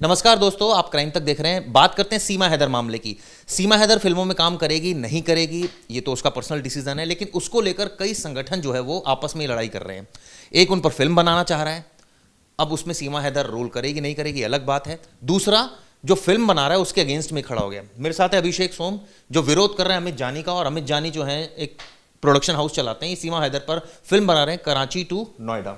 नमस्कार दोस्तों, आप क्राइम तक देख रहे हैं। बात करते हैं सीमा हैदर मामले की। सीमा हैदर फिल्मों में काम करेगी नहीं करेगी ये तो उसका पर्सनल डिसीजन है, लेकिन उसको लेकर कई संगठन जो है वो आपस में लड़ाई कर रहे हैं। एक उन पर फिल्म बनाना चाह रहा है, अब उसमें सीमा हैदर रोल करेगी नहीं करेगी अलग बात है। दूसरा, जो फिल्म बना रहा है उसके अगेंस्ट में खड़ा हो गया। मेरे साथ है अभिषेक सोम, जो विरोध कर रहे हैं अमित जानी का, और अमित जानी जो है एक प्रोडक्शन हाउस चलाते हैं, ये सीमा हैदर पर फिल्म बना रहे हैं, कराची टू नोएडा।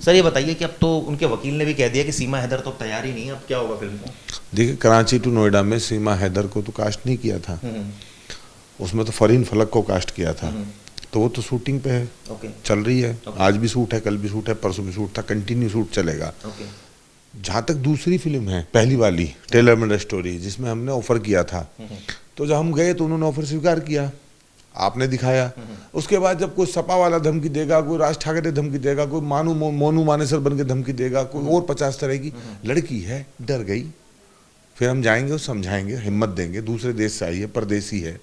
सर ये बताइए कि अब तो उनके वकील ने भी कह दिया कि सीमा हैदर तो तैयार ही नहीं है, अब क्या होगा फिल्म का? देखिए, कराची टू नोएडा में सीमा हैदर को तो कास्ट नहीं किया था, उसमें तो फरीन फलक को कास्ट किया था। तो वो तो शूटिंग पे है, चल रही है। आज भी शूट है, कल भी शूट है, परसों भी शूट था, कंटिन्यू शूट चलेगा। जहाँ तक दूसरी फिल्म है, पहली वाली टेलर मेड स्टोरी, जिसमें हमने ऑफर किया था, तो जब हम गए तो उन्होंने ऑफर स्वीकार किया, आपने दिखाया। उसके बाद जब कोई सपा वाला धमकी देगा, कोई राज ठाकरे धमकी देगा, कोई मोनू मानेसर बन के धमकी देगा, कोई और 50 तरह की, लड़की है डर गई। फिर हम जाएंगे और समझाएंगे, हिम्मत देंगे, दूसरे देश से आई है, परदेसी है,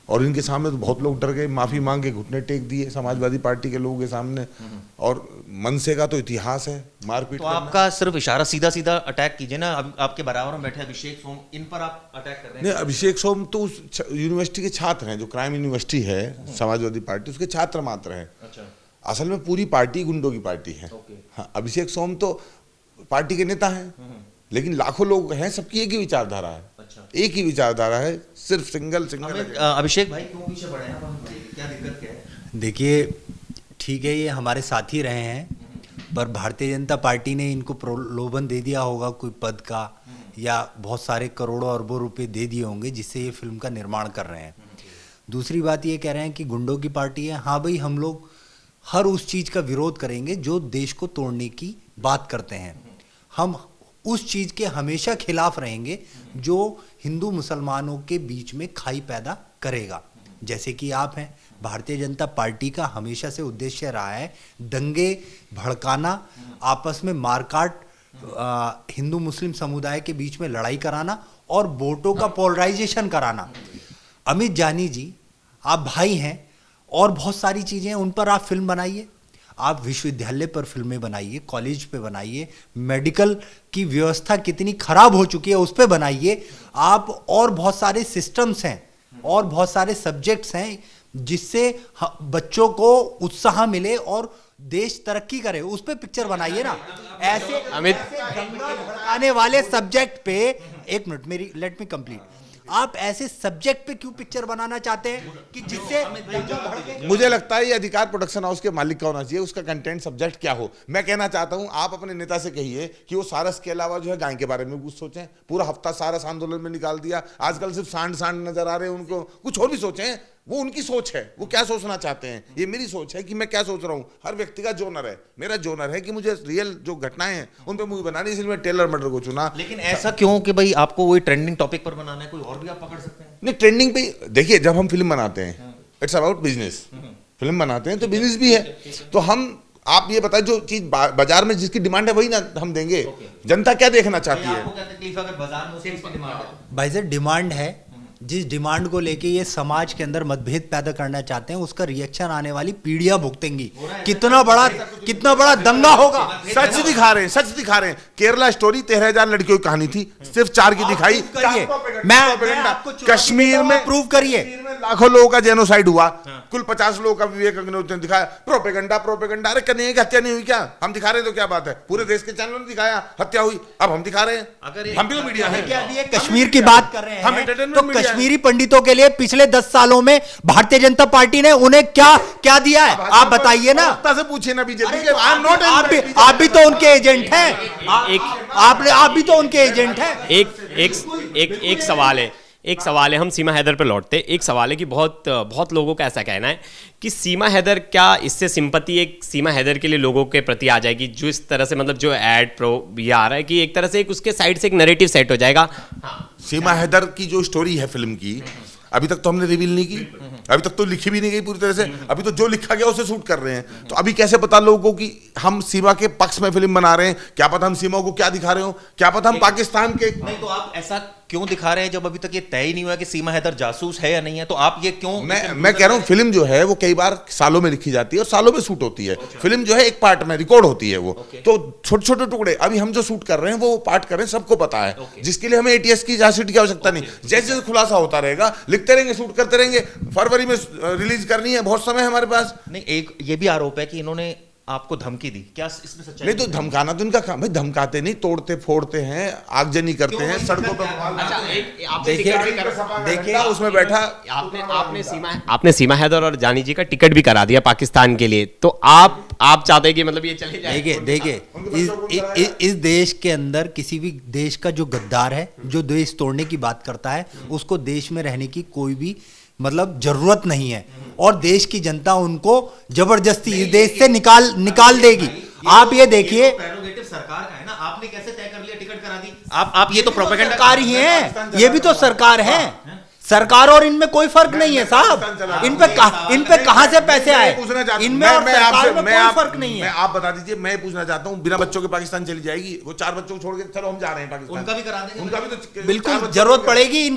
और इनके सामने तो बहुत लोग डर गए, माफी मांग के घुटने टेक दिए समाजवादी पार्टी के लोगों के सामने। और मनसे का तो इतिहास है मारपीट। तो आपका सिर्फ इशारा सीधा सीधा अटैक कीजिए ना। अब आपके बराबर में बैठे अभिषेक सोम, इन पर आप अटैक कर रहे हैं। नहीं, अभिषेक सोम तो उस यूनिवर्सिटी के छात्र हैं, जो क्राइम यूनिवर्सिटी है समाजवादी पार्टी, उसके छात्र मात्र हैं। अच्छा। असल में पूरी पार्टी गुंडों की पार्टी है। हाँ, अभिषेक सोम तो पार्टी के नेता हैं, लेकिन लाखों लोग हैं, सबकी एक ही विचारधारा है। अच्छा। एक ही विचारधारा है, सिर्फ सिंगल अभिषेक भाई क्यों पीछे पड़े हैं, क्या दिक्कत क्या है? देखिए, ठीक है, ये हमारे साथी रहे हैं, पर भारतीय जनता पार्टी ने इनको प्रलोभन दे दिया होगा कोई पद का, या बहुत सारे करोड़ों अरबों रुपए दे दिए होंगे, जिससे ये फिल्म का निर्माण कर रहे हैं। दूसरी बात ये कह रहे हैं कि गुंडों की पार्टी है। हाँ भाई, हम लोग हर उस चीज़ का विरोध करेंगे जो देश को तोड़ने की बात करते हैं। हम उस चीज़ के हमेशा खिलाफ रहेंगे जो हिंदू मुसलमानों के बीच में खाई पैदा करेगा। जैसे कि आप हैं, भारतीय जनता पार्टी का हमेशा से उद्देश्य रहा है दंगे भड़काना, आपस में मारकाट, हिंदू मुस्लिम समुदाय के बीच में लड़ाई कराना और वोटों का पोलराइजेशन कराना। अमित जानी जी, आप भाई हैं, और बहुत सारी चीज़ें हैं, उन पर आप फिल्म बनाइए। आप विश्वविद्यालय पर फिल्में बनाइए, कॉलेज पे बनाइए, मेडिकल की व्यवस्था कितनी खराब हो चुकी है उस पे बनाइए आप। और बहुत सारे सिस्टम्स हैं और बहुत सारे सब्जेक्ट्स हैं जिससे बच्चों को उत्साह मिले और देश तरक्की करे, उस पे पिक्चर बनाइए ना। ऐसे दंगा भड़काने वाले सब्जेक्ट पे, एक मिनट मेरी, लेट मी कंप्लीट। आप ऐसे सब्जेक्ट पे क्यों पिक्चर बनाना चाहते हैं कि जिससे? मुझे लगता है ये अधिकार प्रोडक्शन हाउस के मालिक का होना चाहिए, उसका कंटेंट सब्जेक्ट क्या हो। मैं कहना चाहता हूं, आप अपने नेता से कहिए कि वो सारस के अलावा जो है गाय के बारे में कुछ सोचें। पूरा हफ्ता सारस आंदोलन में निकाल दिया, आजकल सिर्फ सांड सांड नजर आ रहे हैं उनको, कुछ और भी सोचें। वो उनकी सोच है, वो क्या सोचना चाहते हैं। ये मेरी सोच है कि मैं क्या सोच रहा हूँ। हर व्यक्ति का जोनर है, मेरा जोनर है कि मुझे रियल जो घटनाएं हैं उन पे मूवी बनानी, इसलिए मैं टेलर मर्डर को चुना। लेकिन ऐसा क्यों कि भाई आपको वही ट्रेंडिंग टॉपिक पर बनाना है, कोई और भी आप पकड़ सकते हैं? नहीं, ट्रेंडिंग पे देखिए, जब हम फिल्म बनाते हैं इट्स अबाउट बिजनेस। फिल्म बनाते हैं तो बिजनेस भी है, तो हम, आप ये बताएं, जो चीज बाजार में जिसकी डिमांड है वही ना हम देंगे। जनता क्या देखना चाहती है? आपको क्या तकलीफ है अगर बाजार में उसकी डिमांड है? भाई सर, डिमांड है, जिस डिमांड को लेके ये समाज के अंदर मतभेद पैदा करना चाहते हैं, उसका रिएक्शन आने वाली पीढ़ियां भुगतेंगी। कितना बड़ा दंगा होगा। सच दिखा रहे हैं, सच दिखा रहे हैं। केरला स्टोरी 13,000 लड़कियों की कहानी थी, सिर्फ 4 की दिखाई। मैं कश्मीर में प्रूव करिए, लाखों लोगों का जेनोसाइड हुआ, कुल 50 लोगों का विवेक अग्निहोत्री ने दिखाया। प्रोपेगेंडा। अरे कन्हैया की हत्या नहीं हुई क्या? हम दिखा रहे तो क्या बात है? पूरे देश के चैनलों ने दिखाया हत्या हुई, अब हम दिखा रहे हैं। अगर हम भी तो मीडिया है, कश्मीर की बात कर रहे हैं, तो कश्मीरी पंडितों के लिए पिछले 10 सालों में भारतीय जनता पार्टी ने उन्हें क्या दिया है? आप बताइए ना, से पूछिए ना बीजेपी के। आप भी तो उनके एजेंट हैं। आप भी तो उनके एजेंट हैं। एक सवाल है, हम सीमा हैदर पर लौटते। एक सवाल है कि बहुत लोगों का ऐसा कहना है कि सीमा हैदर, क्या इससे सिंपैथी एक सीमा हैदर के लिए लोगों के प्रति आ जाएगी, जो इस तरह से, मतलब जो एड प्रो ये आ रहा है कि एक तरह से एक उसके साइड से एक नैरेटिव सेट हो जाएगा। सीमा हैदर की जो स्टोरी है फिल्म की, अभी तक तो हमने रिवील नहीं की। अभी तक तो लिखी भी नहीं गई पूरी तरह से, अभी तो जो लिखा गया उसे शूट कर रहे हैं। तो अभी कैसे पता लोगों को कि हम सीमा के पक्ष में फिल्म बना रहे हैं? क्या पता हम सीमा को क्या दिखा रहे हो, क्या पता हम पाकिस्तान के। नहीं तो आप ऐसा क्यों दिखा रहे हैं जब अभी तक ये तय ही नहीं हुआ कि सीमा हैदर जासूस है या नहीं है? तो आप ये क्यों? मैं कह रहा हूँ फिल्म जो है वो कई बार सालों में लिखी जाती है और सालों में शूट होती है। फिल्म जो है एक पार्ट में रिकॉर्ड होती है वो, तो छोटे छोटे टुकड़े। अभी हम जो शूट कर रहे हैं वो पार्ट कर रहे हैं, सबको पता है, जिसके लिए हमें ATS की चार्जशीट की आवश्यकता नहीं। जैसे जैसे खुलासा होता रहेगा लिखते रहेंगे, शूट करते रहेंगे। फरवरी में रिलीज करनी है, बहुत समय हमारे पास। नहीं, एक ये भी आरोप है कि इन्होंने आपको धमकी दी, क्या इसमें सच्चाई? नहीं तो धमकाना तो इनका काम भाई, धमकाते नहीं, तोड़ते फोड़ते हैं, आगजनी करते हैं सड़कों पर। अच्छा, एक आपने देखिए टिकट भी करा, देखिए उसमें बैठा आपने सीमा हैदर और जानी जी का टिकट भी करा दिया पाकिस्तान के लिए, तो आप चाहते हैं कि मतलब ये चले जाए? देखिए इस देश के अंदर किसी भी देश का जो गद्दार है, जो देश तोड़ने की बात करता है, उसको देश में रहने की कोई भी मतलब जरूरत नहीं है, और देश की जनता उनको जबरदस्ती इस देश से निकाल देगी। आप ये देखिए, प्रेरोगेटिव सरकार का है ना, आपने कैसे तय कर लिया, टिकट करा दी? आप ये तो प्रोपेगेंडा सरकार ही है, ये भी तो सरकार है। सरकार और इनमें कोई फर्क नहीं है साहब। इन पे कहां से पैसे आए? इनमें और सरकार में कोई फर्क नहीं है। आप बता दीजिए, मैं पूछना चाहता हूं, बिना बच्चों के पाकिस्तान चली जाएगी? वो 4 बच्चों को छोड़ के चलो हम जा रहे हैं पाकिस्तान, उनका भी करा देंगे, उनका भी तो बिल्कुल जरूरत पड़ेगी।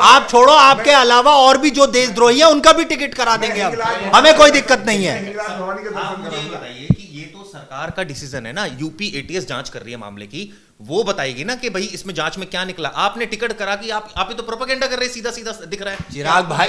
आप छोड़ो, आपके अलावा और भी जो देशद्रोही है उनका भी टिकट करा देंगे, अब हमें कोई दिक्कत नहीं है। आप मुझे ये बताइए कि ये तो सरकार का डिसीजन है ना, यूपी ATS जांच कर रही है मामले की, वो बताएगी ना कि भाई इसमें जांच में क्या निकला। आपने टिकट करा कि आप ये तो प्रोपेगेंडा कर रहे हैं, सीधा सीधा दिख रहा है। चिराग भाई,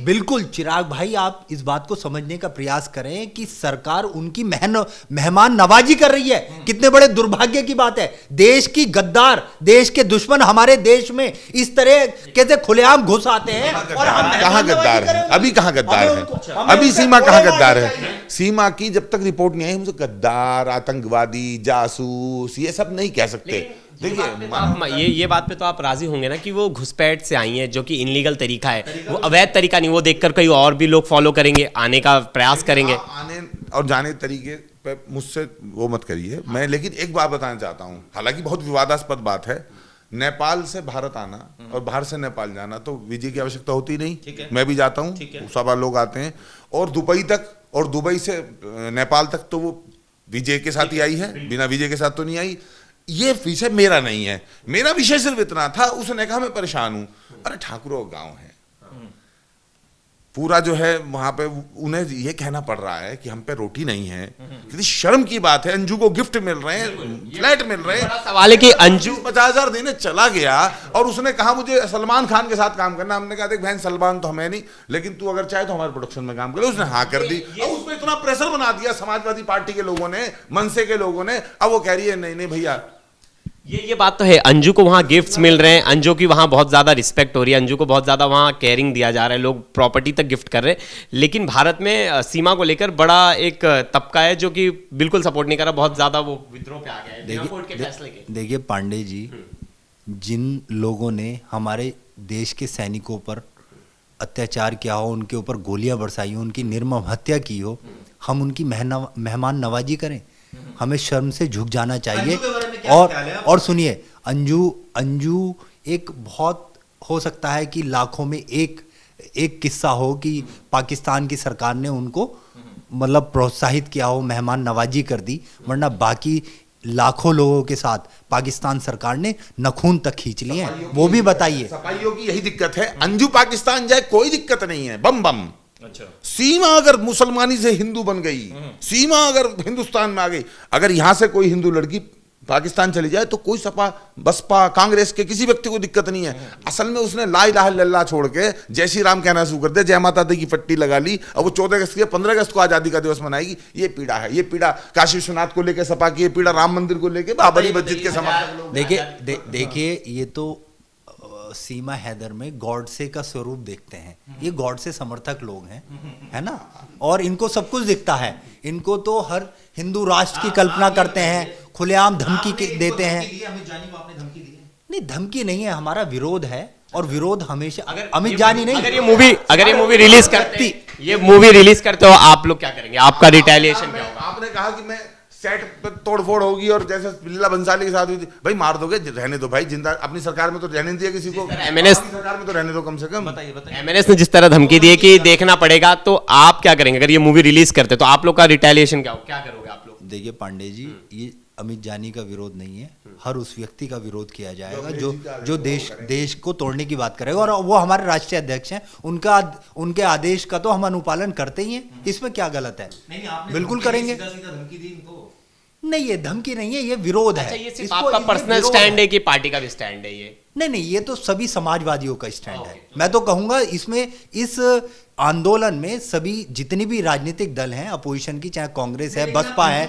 बिल्कुल चिराग भाई, आप इस बात को समझने का प्रयास करें कि सरकार उनकी मेहमान नवाजी कर रही है। कितने बड़े दुर्भाग्य की बात है, देश की गद्दार, देश के दुश्मन हमारे देश में इस तरह कैसे खुलेआम घुस आते हैं। और हम कहां गद्दार है? अभी कहां गद्दार है? अभी सीमा कहां गद्दार है? सीमा की जब तक रिपोर्ट नहीं आई हम गद्दार, आतंकवादी, जासूस ये सब नहीं कह सकते। देखिए ये बात पे तो आप राजी होंगे ना कि वो घुसपैठ से आई है, जो कि इनलीगल तरीका है, वो अवैध तरीका नहीं। वो देखकर कई और भी लोग फॉलो करेंगे, आने का प्रयास करेंगे। आने और जाने तरीके पे मुझसे वो मत करिए। मैं लेकिन एक बात बताना चाहता हूँ, हालांकि बहुत विवादास्पद बात है, नेपाल से भारत आना और बाहर से नेपाल जाना तो वीजे की आवश्यकता होती नहीं। मैं भी जाता हूँ, सब लोग आते हैं, और दुबई तक और दुबई से नेपाल तक तो वो वीजे के साथ ही आई है, बिना वीजे के साथ तो नहीं आई। ये विषय मेरा नहीं है, मेरा विषय सिर्फ इतना था, उसने कहा मैं परेशान हूं। अरे ठाकुरों गांव है पूरा, जो है वहां पे उन्हें ये कहना पड़ रहा है कि हम पे रोटी नहीं है। कितनी शर्म की बात है। अंजू को गिफ्ट मिल रहे हैं, फ्लैट मिल रहे हैं। सवाल है कि अंजू 50,000 देने चला गया और उसने कहा मुझे सलमान खान के साथ काम करना। हमने कहा देख बहन, सलमान तो हमें नहीं, लेकिन तू अगर चाहे तो हमारे प्रोडक्शन में काम करे। उसने हाँ कर दी और उसमें इतना प्रेशर बना दिया समाजवादी पार्टी के लोगों ने, मनसे के लोगों ने। अब वो कह रही है नहीं नहीं भैया। ये बात तो है, अंजू को वहाँ गिफ्ट्स मिल रहे हैं, अंजू की वहाँ बहुत ज़्यादा रिस्पेक्ट हो रही है, अंजू को बहुत ज़्यादा वहाँ केयरिंग दिया जा रहा है, लोग प्रॉपर्टी तक गिफ्ट कर रहे हैं। लेकिन भारत में सीमा को लेकर बड़ा एक तबका है जो कि बिल्कुल सपोर्ट नहीं कर रहा, बहुत ज़्यादा वो विद्रोह पे आ गया है बिना कोर्ट के फैसले के। देखिए पांडे जी, जिन लोगों ने हमारे देश के सैनिकों पर अत्याचार किया हो, उनके ऊपर गोलियां बरसाई हो, उनकी निर्मम हत्या की हो, हम उनकी मेहमान नवाजी करें? हमें शर्म से झुक जाना चाहिए। और सुनिए, अंजू एक बहुत हो सकता है कि लाखों में एक किस्सा हो कि पाकिस्तान की सरकार ने उनको मतलब प्रोत्साहित किया हो, मेहमान नवाजी कर दी, वरना बाकी लाखों लोगों के साथ पाकिस्तान सरकार ने नखून तक खींच लिए हैं। वो भी बताइए। सपाइयों की यही दिक्कत है, अंजू पाकिस्तान जाए कोई दिक्कत नहीं है, बम बम। अच्छा। सीमा अगर मुसलमानी से हिंदू बन गई, सीमा अगर हिंदुस्तान में आ गई, अगर यहां से कोई हिंदू लड़की पाकिस्तान चली जाए तो कोई सपा बसपा कांग्रेस के किसी व्यक्ति को दिक्कत नहीं है। असल में उसने ला इलाहा इल्लल्लाह छोड़ के जय श्री राम कहना शुरू कर दिया, जय माता दी की पट्टी लगा ली, और वो 14 अगस्त के 15 अगस्त को आजादी का दिवस मनाएगी। ये पीड़ा है, ये पीड़ा काशी विश्वनाथ को लेकर सपा की, ये पीड़ा राम मंदिर को लेकर बाबरी मस्जिद के समर्थक। देखिए ये तो सीमा हैदर में गॉडसे का स्वरूप देखते हैं। ये गॉडसे समर्थक लोग हैं, है ना, और इनको सब कुछ दिखता है। इनको तो हर हिंदू राष्ट्र की कल्पना करते हैं, खुलेआम धमकी देते हैं। नहीं, धमकी नहीं है, हमारा विरोध है, और विरोध हमेशा। अगर अमित जानी नहीं, अगर ये मूवी रिलीज करते हो आप लोग क्या करेंगे? आपका रिटेलिएशन क्या होगा? आपने कहा कि मैं सेट पे तोड़फोड़ होगी और जैसे लीला भंसाली के साथ हुई थी, भाई मार दोगे, रहने दो भाई, जिंदा अपनी सरकार में तो रहने नहीं दिया किसी को, MNS सरकार में तो रहने दो कम से कम। MNS ने जिस तरह धमकी दी है कि देखना पड़ेगा, तो आप क्या करेंगे अगर ये मूवी रिलीज करते तो आप लोग का रिटेलिएशन क्या करोगे आप लोग? देखिए पांडे जी, ये अमित जानी का विरोध नहीं है, हर उस व्यक्ति का विरोध किया जाएगा जो देश को तोड़ने की बात करेगा, और वो हमारे राष्ट्रीय अध्यक्ष हैं, उनके आदेश का तो हम अनुपालन करते ही हैं, इसमें क्या गलत है? बिल्कुल करेंगे। नहीं, ये धमकी नहीं है, ये विरोध है। ये सिर्फ आपका पर्सनल स्टैंड है कि पार्टी का भी स्टैंड है ये? नहीं, ये तो सभी समाजवादियों का स्टैंड है। मैं तो कहूंगा इसमें, इस आंदोलन में सभी जितनी भी राजनीतिक दल हैं अपोजिशन की, चाहे कांग्रेस है, बसपा है,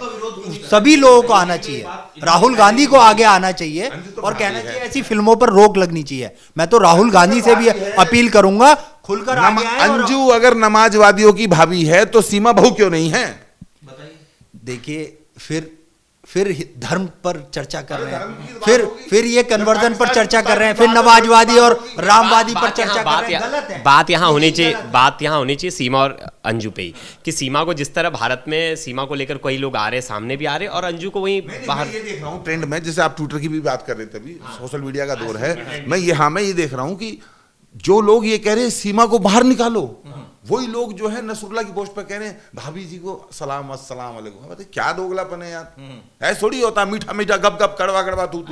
सभी लोगों को आना चाहिए। राहुल गांधी को आगे आना चाहिए और कहना चाहिए ऐसी फिल्मों पर रोक लगनी चाहिए। मैं तो राहुल गांधी से भी अपील करूंगा, खुलकर आगे आए। अंजू अगर नमाजवादियों की भाभी है तो सीमा बहू क्यों नहीं है? देखिए, फिर धर्म पर चर्चा कर रहे हैं, फिर ये कन्वर्जन पर चर्चा कर रहे हैं, फिर नमाजवादी और रामवादी पर चर्चा कर रहे हैं। गलत है। बात यहाँ होनी चाहिए सीमा और अंजू पे ही, कि सीमा को जिस तरह भारत में सीमा को लेकर कई लोग आ रहे हैं, सामने भी आ रहे हैं, और अंजू को वहीं बाहर। ये देख रहा हूँ ट्रेंड में, जैसे आप ट्विटर की भी बात कर रहे थे अभी, सोशल मीडिया का दौर है, मैं ये देख रहा हूँ कि जो लोग ये कह रहे हैं सीमा को बाहर निकालो, वही लोग जो है नसरुल्ला की पोस्ट पर कह रहे हैं भाभी जी को सलाम अस्सलाम वालेकुम। बताइए क्या दोगलापन है यार, ऐसा थोड़ी होता, मीठा मीठा गप गप कड़वा कड़वा तू।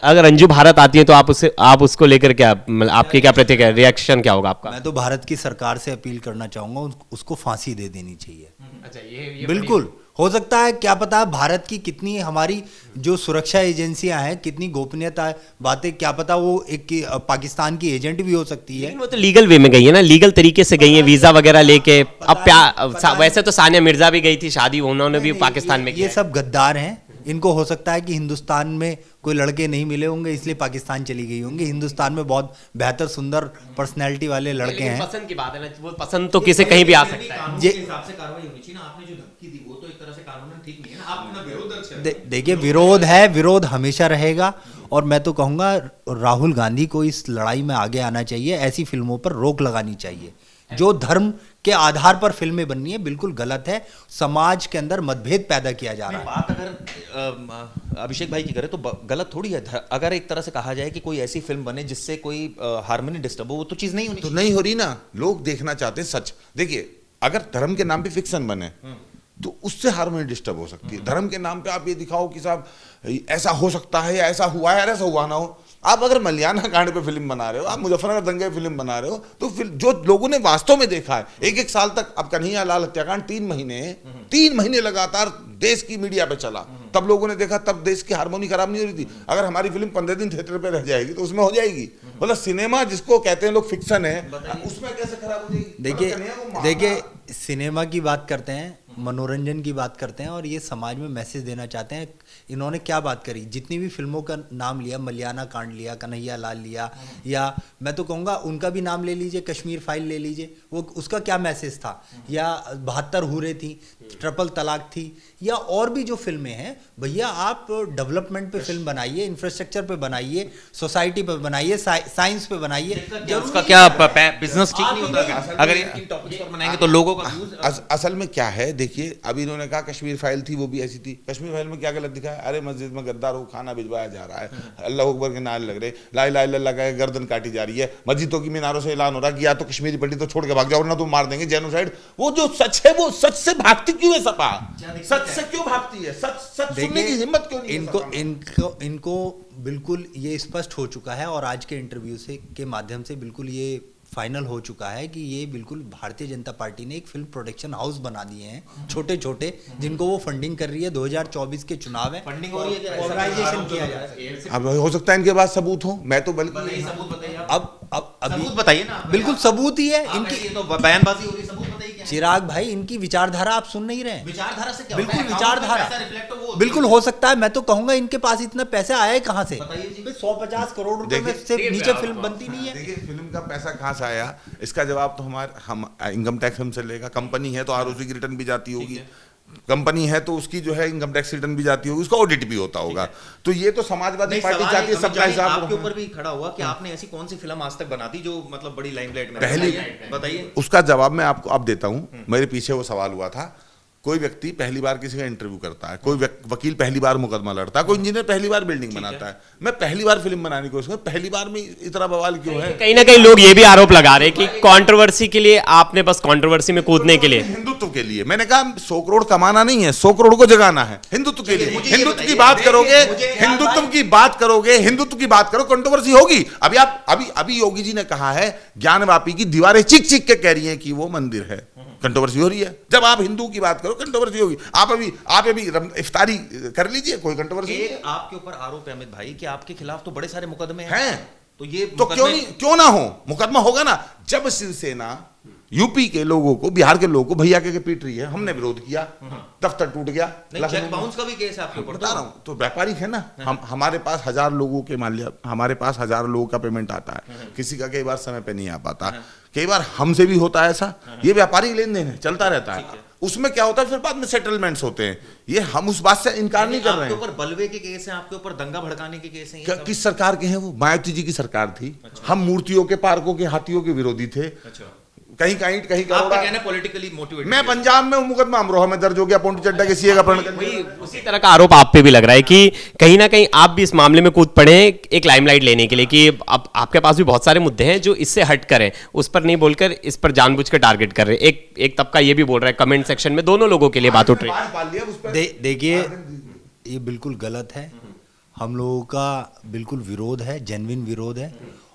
अगर अंजू भारत आती है तो आप उसको लेकर क्या, आपकी क्या प्रतिक्रिया, रिएक्शन क्या होगा आपका? मैं तो भारत की सरकार से अपील करना चाहूंगा, उसको फांसी दे देनी चाहिए। अच्छा, ये बिल्कुल हो सकता है, क्या पता भारत की कितनी, हमारी जो सुरक्षा एजेंसियां हैं, कितनी गोपनीयता बातें, क्या पता वो एक पाकिस्तान की एजेंट भी हो सकती है। वो तो लीगल वे में गई है ना, लीगल तरीके से गई है, वीजा वगैरह लेके। अब वैसे तो सानिया मिर्जा भी गई थी शादी, उन्होंने भी पाकिस्तान में किया। ये सब गद्दार हैं, इनको हो सकता है कि हिंदुस्तान में कोई लड़के नहीं मिले होंगे, इसलिए पाकिस्तान चली गई होंगी। हिंदुस्तान में बहुत बेहतर सुंदर पर्सनैलिटी वाले लड़के हैं। पसंद की बात है ना, वो पसंद तो किसे कहीं भी आ सकता है। कानून के हिसाब से कार्रवाई होनी चाहिए ना, आपने जो धमकी दी वो तो एक तरह से कानूनन ठीक नहीं है ना, आप अपना विरोध दर्ज करें। देखिए, विरोध है, विरोध हमेशा रहेगा, और मैं तो कहूँगा राहुल गांधी को इस लड़ाई में आगे आना चाहिए, ऐसी फिल्मों पर रोक लगानी चाहिए। जो धर्म के आधार पर फिल्में बननी है, बिल्कुल गलत है, समाज के अंदर मतभेद पैदा किया जा रहा है। बात अगर अभिषेक भाई की करें तो गलत थोड़ी है, अगर एक तरह से कहा जाए कि कोई ऐसी फिल्म बने जिससे कोई हार्मनी डिस्टर्ब हो, वो तो चीज नहीं होनी, तो नहीं हो रही ना, लोग देखना चाहते हैं सच। देखिए, अगर धर्म के नाम पे फिक्शन बने तो उससे हार्मनी डिस्टर्ब हो सकती है। धर्म के नाम पे आप ये दिखाओ कि साहब ऐसा हो सकता है या ऐसा हुआ है, ऐसा हुआ ना हो। आप अगर मलियाना कांड पे फिल्म बना रहे हो, आप मुजफ्फरनगर दंगे पे फिल्म बना रहे हो, तो फिर जो लोगों ने वास्तव में देखा है, एक साल तक, अब कन्हैया लाल हत्याकांड 3 महीने लगातार देश की मीडिया पे चला, तब लोगों ने देखा, तब देश की हार्मोनी खराब नहीं हो रही थी। अगर हमारी फिल्म 15 दिन थिएटर पे रह जाएगी तो उसमें हो जाएगी। मतलब सिनेमा जिसको कहते हैं लोग फिक्शन है, उसमें कैसे खराब हो जाएगी? देखिए, सिनेमा की बात करते हैं, मनोरंजन की बात करते हैं, और ये समाज में मैसेज देना चाहते हैं। इन्होंने क्या बात करी, जितनी भी फिल्मों का नाम लिया, मलियाना कांड लिया, कन्हैया लाल लिया, या मैं तो कहूँगा उनका भी नाम ले लीजिए, कश्मीर फाइल ले लीजिए, वो उसका क्या मैसेज था, या 72 हूरें थी, ट्रिपल तलाक थी, या और भी जो फिल्में हैं। भैया, आप डेवलपमेंट पे फिल्म बनाइए, इंफ्रास्ट्रक्चर पे बनाइए, सोसाइटी पे बनाइए, साइंस पे बनाइए। उसका क्या बिजनेस ठीक नहीं होता अगर इन टॉपिक्स पर बनाएंगे तो लोगों का। असल में क्या है, देखिए, अभी इन्होंने कहा कश्मीर फाइल थी, वो भी ऐसी थी। कश्मीर फाइल में क्या गलत दिखा है? अरे मस्जिद में गद्दार को खाना भिजवाया जा रहा है, अल्लाह अकबर के नारे लग रहे, ला इलाहा इल्लल्लाह का गर्दन काटी जा रही है, मस्जिदों की मीनारों से ऐलान हो रहा है कि या तो कश्मीरी पंडित तो छोड़ के भाग जाओ, ना तो मार देंगे, जेनोसाइड। वो जो सच है, वो सच से भागती क्यों है सपा? सच से क्यों भागती है? सच सुनने की हिम्मत क्यों नहीं है? इनको बिल्कुल ये स्पष्ट हो चुका है, और आज के इंटरव्यू के माध्यम से बिल्कुल ये फाइनल हो चुका है कि ये बिल्कुल भारतीय जनता पार्टी ने एक फिल्म प्रोडक्शन हाउस बना दिए हैं, छोटे छोटे, जिनको वो फंडिंग कर रही है। 2024 के चुनाव है, फंडिंग हो रही है, ऑर्गेनाइजेशन किया जा रहा है। अब हो सकता है इनके पास सबूत हो, मैं तो बल्कि सबूत बताइए। अब सबूत बताइए ना, बिल्कुल सबूत ही है इनकी। ये तो बयानबाजी हो रही है, सबूत बताइए क्या है? चिराग भाई, इनकी विचारधारा आप सुन नहीं रहे हैं। विचारधारा से क्या बिल्कुल होता है? विचारधारा पैसा रिफ्लेक्ट हो, बिल्कुल हो सकता है। मैं तो कहूंगा इनके पास इतना पैसा आया है कहाँ से? बताइए जी। 150 करोड़ रुपए में से नीचे फिल्म बनती नहीं है। देखिए, फिल्म का पैसा कहाँ से आया, इसका जवाब तो हम इनकम टैक्स हमसे लेगा। कंपनी है तो आरओसी की रिटर्न भी जाती होगी, कंपनी है तो उसकी जो है इनकम टैक्स रिटर्न भी जाती होगी, उसका ऑडिट भी होता होगा। तो ये तो समाजवादी पार्टी चाहती है सबका हिसाब। आपके ऊपर भी खड़ा हुआ कि आपने ऐसी कौन सी फिल्म आज तक बना दी जो मतलब बड़ी लाइमलाइट में पहली, बताइए। उसका जवाब मैं आपको अब देता हूँ। मेरे पीछे वो सवाल हुआ था, कोई व्यक्ति पहली बार किसी का इंटरव्यू करता है, कोई वकील पहली बार मुकदमा लड़ता है, कोई इंजीनियर पहली बार बिल्डिंग बनाता है। मैं पहली बार फिल्म बनाने की कोशिश करूं, पहली बार में इतना बवाल क्यों है? कहीं ना कहीं लोग ये भी आरोप लगा रहे हैं कि कंट्रोवर्सी के लिए, आपने बस कंट्रोवर्सी में कूदने के लिए, हिंदुत्व के लिए। मैंने कहा 100 करोड़ कमाना नहीं है, 100 करोड़ को जगाना है हिंदुत्व के लिए। हिंदुत्व की बात करोगे, हिंदुत्व की बात करोगे, हिंदुत्व की बात करो, कंट्रोवर्सी होगी। अभी योगी जी ने कहा है ज्ञानवापी की दीवारें चीख चीख के कह रही हैं कि वो मंदिर है, कंट्रोवर्सी हो रही है। जब आप हिंदू की बात करो कंट्रोवर्सी होगी। आप अभी इफ्तारी कर लीजिए, कोई कंट्रोवर्सी नहीं है। आपके ऊपर आरोप है अमित भाई कि आपके खिलाफ तो बड़े सारे मुकदमे हैं। तो ये तो क्यों ना हो, मुकदमा होगा ना। जब शिवसेना यूपी के लोगों को, बिहार के लोगों को भैया के पीट रही है, हमने विरोध किया, दफ्तर टूट गया। चेक बाउंस का भी केस है आपके ऊपर, बता रहा हूं, तो व्यापारिक है ना। हमारे पास 1000 लोगों के मान लिया, हमारे पास 1000 लोगों का पेमेंट आता है, किसी का कई बार समय पे नहीं आ पाता, कई बार हमसे भी होता है ऐसा। ये व्यापारिक लेन देन है, चलता रहता है। उसमें क्या होता है, फिर बाद में सेटलमेंट्स होते हैं। ये हम उस बात से इनकार नहीं कर रहे हैं। आपके ऊपर बलवे के केस हैं, आपके ऊपर दंगा भड़काने के केस हैं। किस सरकार के हैं वो? मायावती जी की सरकार थी। हम मूर्तियों के, पार्कों के, हाथियों के विरोधी थे। कहीं पॉलिटिकली मोटिवेटेड। मैं पंजाब में मुकदमा अमरोहा में दर्ज हो गया, पौंटी चड्डा के सीए का अपहरण। उसी तरह का आरोप आप पे भी लग रहा है कि कहीं ना कहीं आप भी इस मामले में कूद पड़े एक लाइमलाइट लेने के लिए, कि अब आपके पास भी बहुत सारे मुद्दे हैं जो इससे हट करें, उस पर नहीं बोलकर इस पर जानबूझ कर टारगेट कर रहे हैं। एक तबका ये भी बोल रहा है, कमेंट सेक्शन में दोनों लोगों के लिए बात उठ रही है। देखिए ये बिल्कुल गलत है। हम लोगों का बिल्कुल विरोध है, जेन्युइन विरोध है,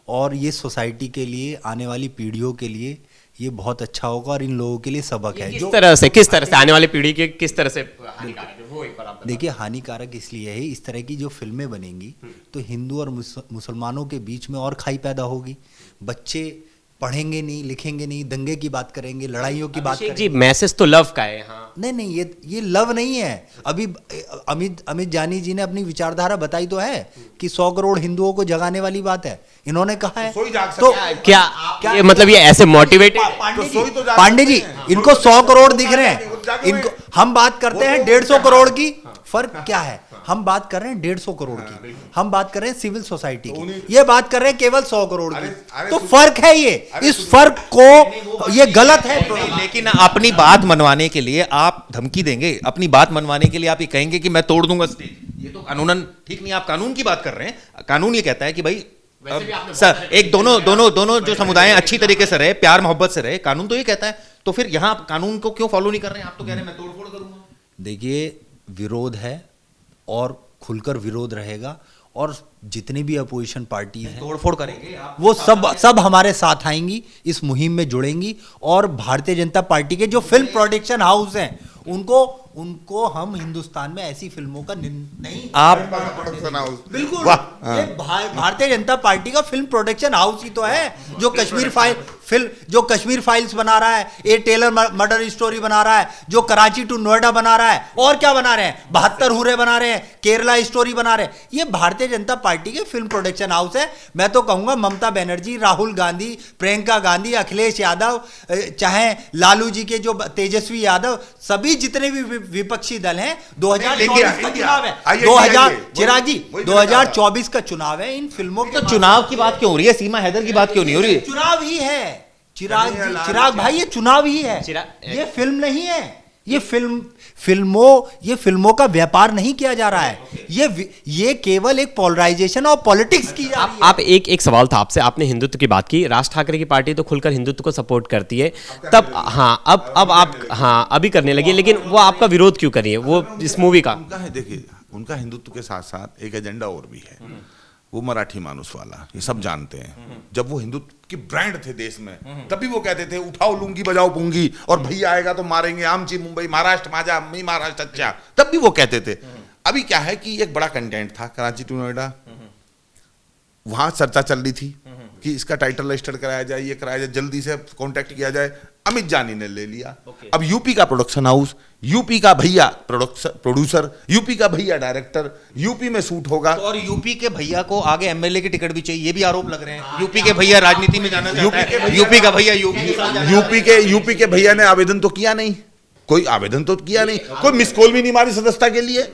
और ये सोसाइटी के लिए, आने वाली पीढ़ियों के लिए ये बहुत अच्छा होगा, और इन लोगों के लिए सबक है। किस तरह से आने वाली पीढ़ी के किस तरह से हानिकारक है वो एक बार आप बताइए। देखिए हानिकारक इसलिए है, इस तरह की जो फिल्में बनेंगी तो हिंदू और मुसलमानों के बीच में और खाई पैदा होगी। बच्चे पढ़ेंगे नहीं, लिखेंगे नहीं, दंगे की बात करेंगे, लड़ाइयों की बात करेंगे। जी मैसेज तो लव का है। हाँ नहीं, ये लव नहीं है। अभी अमित जानी जी ने अपनी विचारधारा बताई तो है कि 100 करोड़ हिंदुओं को जगाने वाली बात है, इन्होंने कहा है। तो क्या ये मतलब ये ऐसे मोटिवेटेड? पांडे जी इनको 100 करोड़ दिख रहे हैं, इनको हम बात करते हैं 150 करोड़ की। फर्क क्या है? हम बात कर रहे हैं 150 करोड़ की, हम बात कर रहे हैं सिविल सोसाइटी की, ये बात कर रहे हैं केवल 100 करोड़ की। तो फर्क है ये, इस फर्क को, ये गलत है। लेकिन अपनी बात मनवाने के लिए आप धमकी देंगे, अपनी बात मनवाने के लिए आप ये कहेंगे कि मैं तोड़ दूंगा स्टेज, ये तो कानूनन ठीक नहीं। आप कानून की बात कर रहे हैं, कानून ये कहता है कि भाई सर एक दोनों जो समुदाय अच्छी तरीके से रहे, प्यार मोहब्बत से रहे, कानून तो ये कहता है। तो फिर यहाँ आप कानून को क्यों फॉलो नहीं कर रहे हैं? आप तो कह रहे हैं मैं तोड़फोड़ करूंगा। देखिए विरोध है और खुलकर विरोध रहेगा, और जितने भी अपोजिशन पार्टीज हैं तोड़फोड़ करेंगे, वो सब हमारे साथ आएंगी, इस मुहिम में जुड़ेंगी। और भारतीय जनता पार्टी के जो फिल्म प्रोडक्शन हाउस हैं उनको हम हिंदुस्तान में ऐसी फिल्मों का नहीं, आप बिल्कुल ये भारतीय जनता पार्टी का फिल्म प्रोडक्शन हाउस ही तो है, जो कश्मीर फाइल्स बना रहा है, ए टेलर मर्डर स्टोरी बना रहा है, जो कराची टू नोएडा बना रहा है, और क्या बना रहे हैं, 72 हुरे बना रहे हैं, केरला स्टोरी बना रहे हैं। ये भारतीय जनता पार्टी के फिल्म प्रोडक्शन हाउस है। मैं तो कहूंगा ममता बनर्जी, राहुल गांधी, प्रियंका गांधी, अखिलेश यादव, चाहे लालू जी के जो तेजस्वी यादव, सभी जितने भी विपक्षी दल हैं, 2024 का चुनाव है, चिराग जी 2024 का चुनाव है। इन फिल्मों के चुनाव की बात क्यों हो रही है? सीमा हैदर की बात क्यों नहीं हो रही? चुनाव ही है चिराग भाई, ये चुनाव ही है, ये फिल्म नहीं है। ये फिल्मों का व्यापार नहीं किया जा रहा है, ये केवल एक पोलराइजेशन और पॉलिटिक्स की जा रही है। आप एक सवाल था आपसे, आपने हिंदुत्व की बात की, राज ठाकरे की पार्टी तो खुलकर हिंदुत्व को सपोर्ट करती है, तब हाँ अब आप हाँ अभी करने लगी, लेकिन वो आपका विरोध क्यों कर रही है वो इस मूवी का? उनका है, देखिए उनका हिंदुत्व के साथ साथ एक एजेंडा और भी है, वो मराठी मानुस वाला, ये सब जानते हैं। जब वो हिंदुत्व की ब्रांड थे देश में, तभी वो कहते थे उठाओ लुंगी बजाओ पुंगी, और भैया आएगा तो मारेंगे, आमची मुंबई, महाराष्ट्र माजा, मी महाराष्ट्र अच्छा, तब भी वो कहते थे। अभी क्या है कि एक बड़ा कंटेंट था कराची टू नोएडा, वहां चर्चा चल रही थी कि इसका टाइटल रजिस्टर कराया जाए, ये कराया जाए, जल्दी से कांटेक्ट किया जाए। अमित जानी ने ले लिया। अब यूपी का प्रोडक्शन हाउस, यूपी का भैया प्रोड्यूसर, यूपी का भैया डायरेक्टर, यूपी में शूट होगा। तो और यूपी के भैया को आगे एमएलए की टिकट भी चाहिए, ये भी आरोप लग रहे हैं। यूपी के भैया राजनीति में जाना चाहता है, यूपी का भैया यूपी के भैया ने आवेदन तो किया नहीं, कोई आवेदन तो किया नहीं, कोई मिस कॉल भी नहीं मारी सदस्यता के लिए,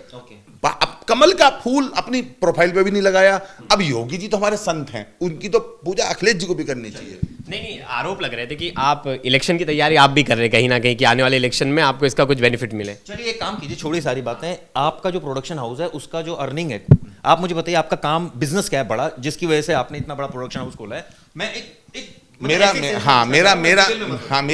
कमल का फूल अपनी प्रोफाइल पे भी नहीं लगाया। अब योगी जी तो हमारे संत हैं, उनकी तो पूजा अखिलेश जी को भी करनी चाहिए। नहीं, आरोप लग रहे थे कि आप इलेक्शन की तैयारी आप भी कर रहे हैं कहीं ना कहीं, कि आने वाले इलेक्शन में आपको इसका कुछ बेनिफिट मिले। चलिए एक काम कीजिए, छोड़ी सारी बातें, आपका जो प्रोडक्शन हाउस है उसका जो अर्निंग है, आप मुझे बताइए आपका काम बिजनेस क्या है बड़ा, जिसकी वजह से आपने इतना बड़ा प्रोडक्शन हाउस खोला है। मैं एक मेरी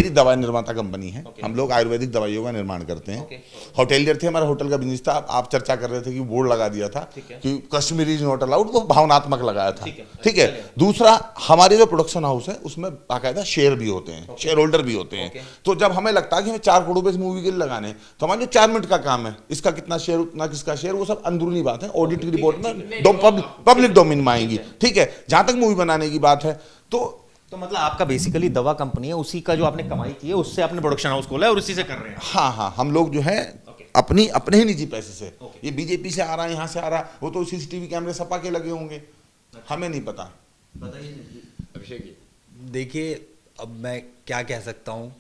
दवा निर्माता कंपनी है। हम लोग आयुर्वेदिक दवाइयों का निर्माण करते हैं। होटेलियर थे, हमारा होटल का बिजनेस था। आप चर्चा कर रहे थे कि बोर्ड लगा दिया था कि कश्मीरी इज नॉट अलाउड, वो भावनात्मक लगाया था। ठीक है। दूसरा, हमारे जो प्रोडक्शन हाउस है उसमें बाकायदा शेयर भी होते हैं, शेयर होल्डर भी होते हैं। तो जब हमें लगता है कि हमें 4 करोड़ रुपए इस मूवी के लिए लगाने, तो हमारे जो 4 मिनट का काम है, इसका कितना शेयर, उतना किसका शेयर, वो सब अंदरूनी बात है, ऑडिट की रिपोर्ट में पब्लिक डोमेन में आएंगी। ठीक है। जहां तक मूवी बनाने की बात है, तो मतलब आपका बेसिकली दवा कंपनी है, उसी का जो आपने कमाई की है उससे आपने प्रोडक्शन हाउस खोला है और उसी से कर रहे हैं। हाँ, हम लोग जो है अपने ही निजी पैसे से, ये बीजेपी से आ रहा है, यहाँ से आ रहा है, वो तो सीसीटीवी कैमरे सपा के लगे होंगे, हमें नहीं पता। बताइए। देखिए, अब मैं क्या कह सकता हूँ,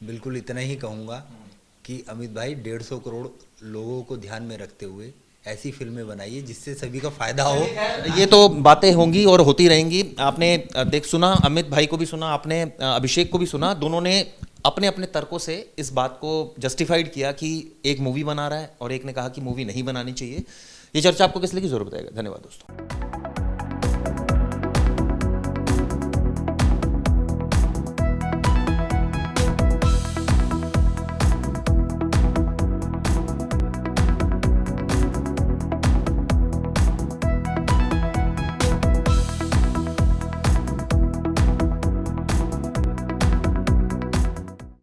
बिल्कुल इतना ही कहूँगा कि अमित भाई 150 करोड़ लोगों को ध्यान में रखते हुए ऐसी फिल्में बनाइए जिससे सभी का फायदा हो। ये तो बातें होंगी और होती रहेंगी। आपने सुना, अमित भाई को भी सुना, आपने अभिषेक को भी सुना, दोनों ने अपने अपने तर्कों से इस बात को जस्टिफाइड किया कि एक मूवी बना रहा है और एक ने कहा कि मूवी नहीं बनानी चाहिए। ये चर्चा आपको किस लिए की जरूरत है। धन्यवाद दोस्तों।